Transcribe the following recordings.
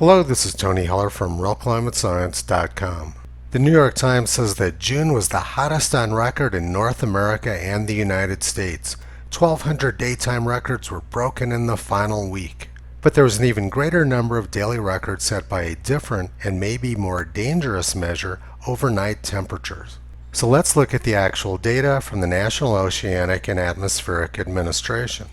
Hello, this is Tony Heller from RealClimateScience.com. The New York Times says that June was the hottest on record in North America and the United States. 1,200 daytime records were broken in the final week. But there was an even greater number of daily records set by a different and maybe more dangerous measure, overnight temperatures. So let's look at the actual data from the National Oceanic and Atmospheric Administration.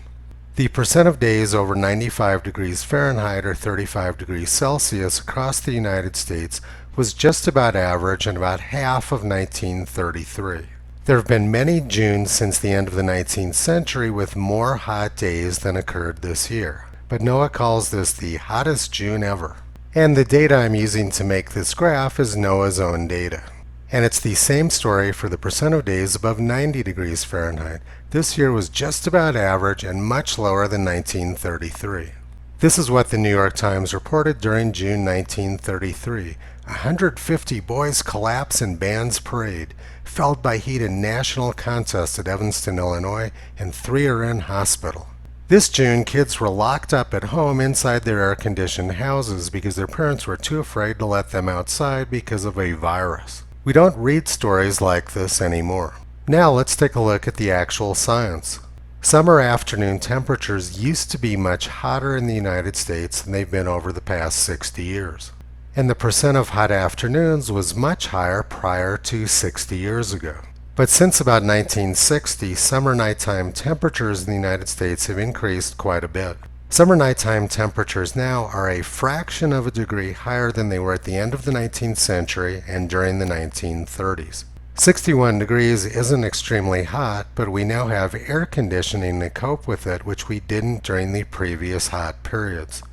The percent of days over 95 degrees Fahrenheit or 35 degrees Celsius across the United States was just about average and about half of 1933. There have been many Junes since the end of the 19th century with more hot days than occurred this year, but NOAA calls this the hottest June ever. And the data I'm using to make this graph is NOAA's own data. And it's the same story for the percent of days above 90 degrees Fahrenheit. This year was just about average and much lower than 1933. This is what the New York Times reported during June 1933. 150 boys collapse in band's parade, felled by heat in national contest at Evanston, Illinois, and 3 are in hospital. This June, kids were locked up at home inside their air-conditioned houses because their parents were too afraid to let them outside because of a virus. We don't read stories like this anymore. Now let's take a look at the actual science. Summer afternoon temperatures used to be much hotter in the United States than they've been over the past 60 years. And the percent of hot afternoons was much higher prior to 60 years ago. But since about 1960, summer nighttime temperatures in the United States have increased quite a bit. Summer nighttime temperatures now are a fraction of a degree higher than they were at the end of the 19th century and during the 1930s. 61 degrees isn't extremely hot, but we now have air conditioning to cope with it, which we didn't during the previous hot periods.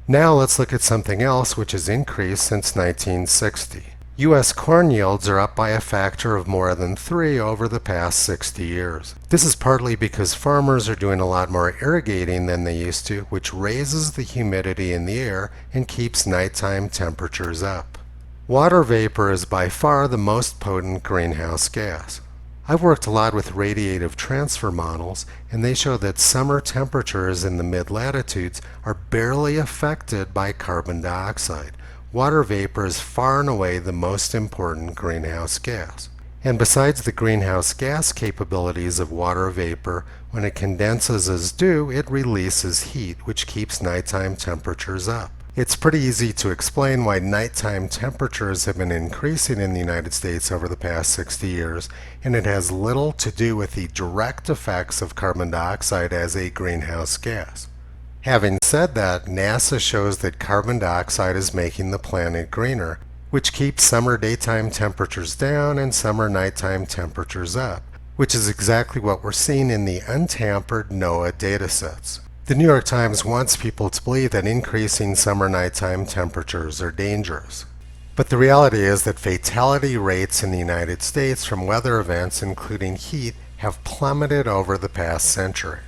Now let's look at something else which has increased since 1960. U.S. corn yields are up by a factor of more than 3 over the past 60 years. This is partly because farmers are doing a lot more irrigating than they used to, which raises the humidity in the air and keeps nighttime temperatures up. Water vapor is by far the most potent greenhouse gas. I've worked a lot with radiative transfer models, and they show that summer temperatures in the mid-latitudes are barely affected by carbon dioxide. Water vapor is far and away the most important greenhouse gas. And besides the greenhouse gas capabilities of water vapor, when it condenses as dew, it releases heat, which keeps nighttime temperatures up. It's pretty easy to explain why nighttime temperatures have been increasing in the United States over the past 60 years, and it has little to do with the direct effects of carbon dioxide as a greenhouse gas. Having said that, NASA shows that carbon dioxide is making the planet greener, which keeps summer daytime temperatures down and summer nighttime temperatures up, which is exactly what we're seeing in the untampered NOAA datasets. The New York Times wants people to believe that increasing summer nighttime temperatures are dangerous. But the reality is that fatality rates in the United States from weather events, including heat, have plummeted over the past century.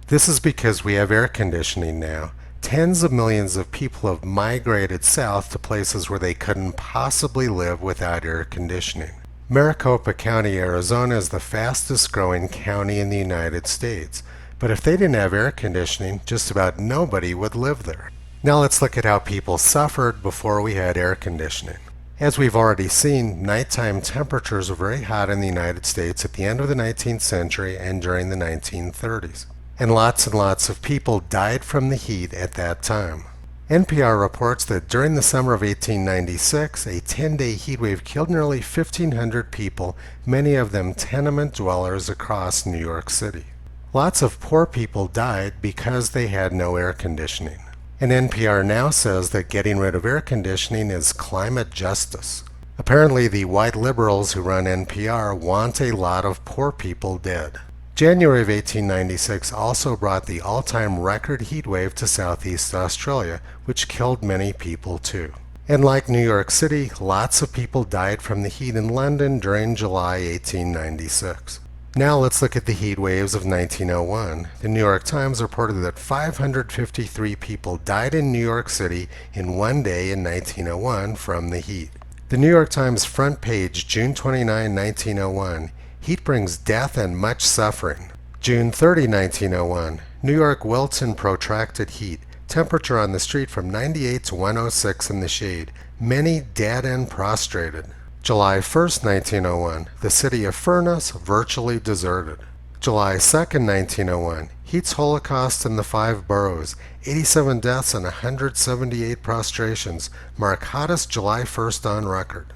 This is because we have air conditioning now. Tens of millions of people have migrated south to places where they couldn't possibly live without air conditioning. Maricopa County, Arizona is the fastest growing county in the United States. But if they didn't have air conditioning, just about nobody would live there. Now let's look at how people suffered before we had air conditioning. As we've already seen, nighttime temperatures were very hot in the United States at the end of the 19th century and during the 1930s. And lots of people died from the heat at that time. NPR reports that during the summer of 1896, a 10-day heat wave killed nearly 1,500 people, many of them tenement dwellers across New York City. Lots of poor people died because they had no air conditioning. And NPR now says that getting rid of air conditioning is climate justice. Apparently, the white liberals who run NPR want a lot of poor people dead. January of 1896 also brought the all-time record heat wave to Southeast Australia, which killed many people too. And like New York City, lots of people died from the heat in London during July 1896. Now let's look at the heat waves of 1901. The New York Times reported that 553 people died in New York City in one day in 1901 from the heat. The New York Times front page, June 29, 1901. Heat brings death and much suffering. June 30, 1901. New York wilts in protracted heat. Temperature on the street from 98 to 106 in the shade. Many dead and prostrated. July 1st, 1901. The city of Furnace virtually deserted. July 2nd, 1901. Heat's Holocaust in the 5 boroughs. 87 deaths and 178 prostrations. Mark hottest July 1st on record.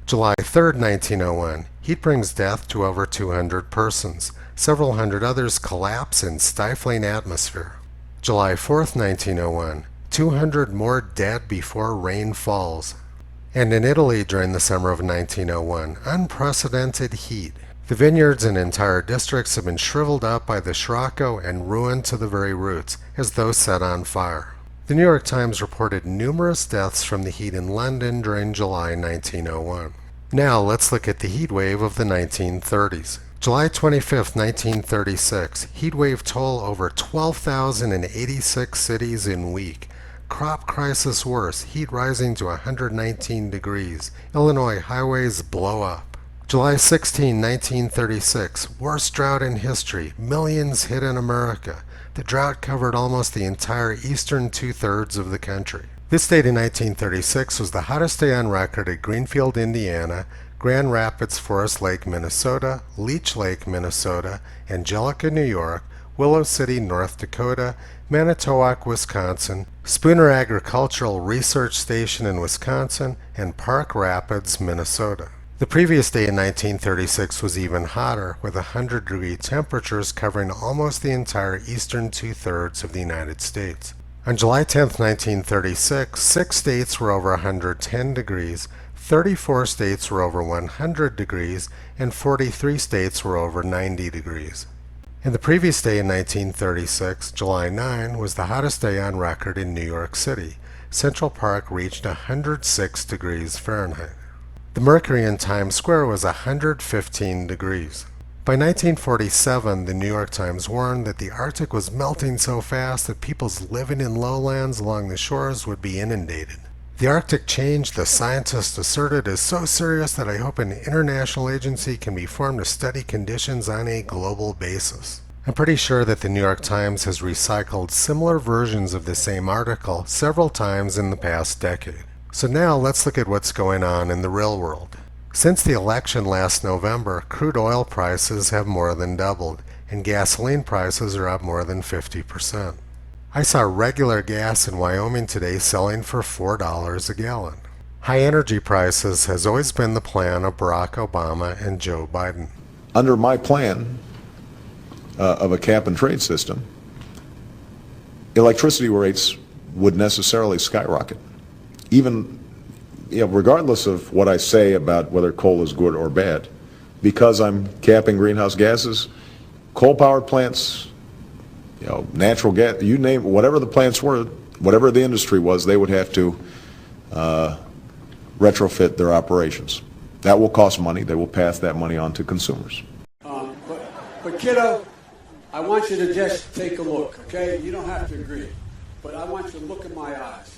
July 3rd, 1901. Heat brings death to over 200 persons. Several hundred others collapse in stifling atmosphere. July 4th, 1901. 200 more dead before rain falls. And in Italy during the summer of 1901, unprecedented heat. The vineyards in entire districts have been shriveled up by the Scirocco and ruined to the very roots, as though set on fire. The New York Times reported numerous deaths from the heat in London during July 1901. Now let's look at the heat wave of the 1930s. July 25, 1936, heat wave toll over 12,086 cities in week. Crop crisis worse, heat rising to 119 degrees. Illinois highways blow up. July 16, 1936, worst drought in history. Millions hit in America. The drought covered almost the entire eastern two-thirds of the country. This date in 1936 was the hottest day on record at Greenfield, Indiana, Grand Rapids, Forest Lake, Minnesota, Leech Lake, Minnesota, Angelica, New York, Willow City, North Dakota, Manitowoc, Wisconsin, Spooner Agricultural Research Station in Wisconsin, and Park Rapids, Minnesota. The previous day in 1936 was even hotter, with 100-degree temperatures covering almost the entire eastern two-thirds of the United States. On July 10, 1936, 6 states were over 110 degrees, 34 states were over 100 degrees, and 43 states were over 90 degrees. And the previous day in 1936, July 9, was the hottest day on record in New York City. Central Park reached 106 degrees Fahrenheit. The mercury in Times Square was 115 degrees. By 1947, the New York Times warned that the Arctic was melting so fast that people's living in lowlands along the shores would be inundated. The Arctic change, the scientists asserted, is so serious that I hope an international agency can be formed to study conditions on a global basis. I'm pretty sure that the New York Times has recycled similar versions of the same article several times in the past decade. So now let's look at what's going on in the real world. Since the election last November, crude oil prices have more than doubled, and gasoline prices are up more than 50%. I saw regular gas in Wyoming today selling for $4 a gallon. High energy prices has always been the plan of Barack Obama and Joe Biden. Under my plan of a cap and trade system, electricity rates would necessarily skyrocket. Even regardless of what I say about whether coal is good or bad, because I'm capping greenhouse gases, coal-powered plants, natural gas, you name whatever the plants were, whatever the industry was, they would have to retrofit their operations. That will cost money. They will pass that money on to consumers. But kiddo, I want you to just take a look, okay? You don't have to agree, but I want you to look in my eyes.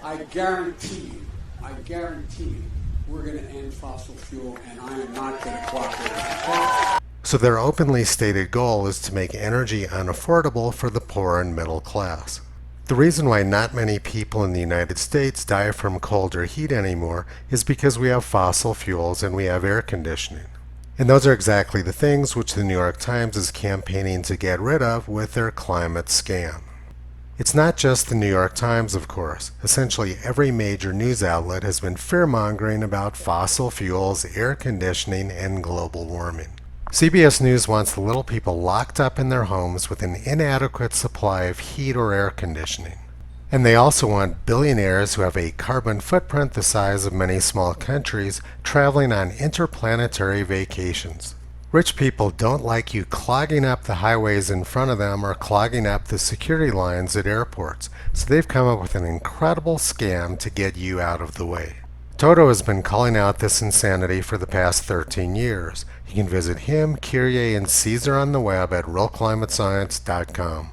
I guarantee you, we're going to end fossil fuel, and I am not going to cooperate. Okay? So their openly stated goal is to make energy unaffordable for the poor and middle class. The reason why not many people in the United States die from cold or heat anymore is because we have fossil fuels and we have air conditioning. And those are exactly the things which the New York Times is campaigning to get rid of with their climate scam. It's not just the New York Times, of course. Essentially every major news outlet has been fear-mongering about fossil fuels, air conditioning, and global warming. CBS News wants the little people locked up in their homes with an inadequate supply of heat or air conditioning. And they also want billionaires who have a carbon footprint the size of many small countries traveling on interplanetary vacations. Rich people don't like you clogging up the highways in front of them or clogging up the security lines at airports, so they've come up with an incredible scam to get you out of the way. Toto has been calling out this insanity for the past 13 years. You can visit him, Kyrie, and Caesar on the web at realclimatescience.com.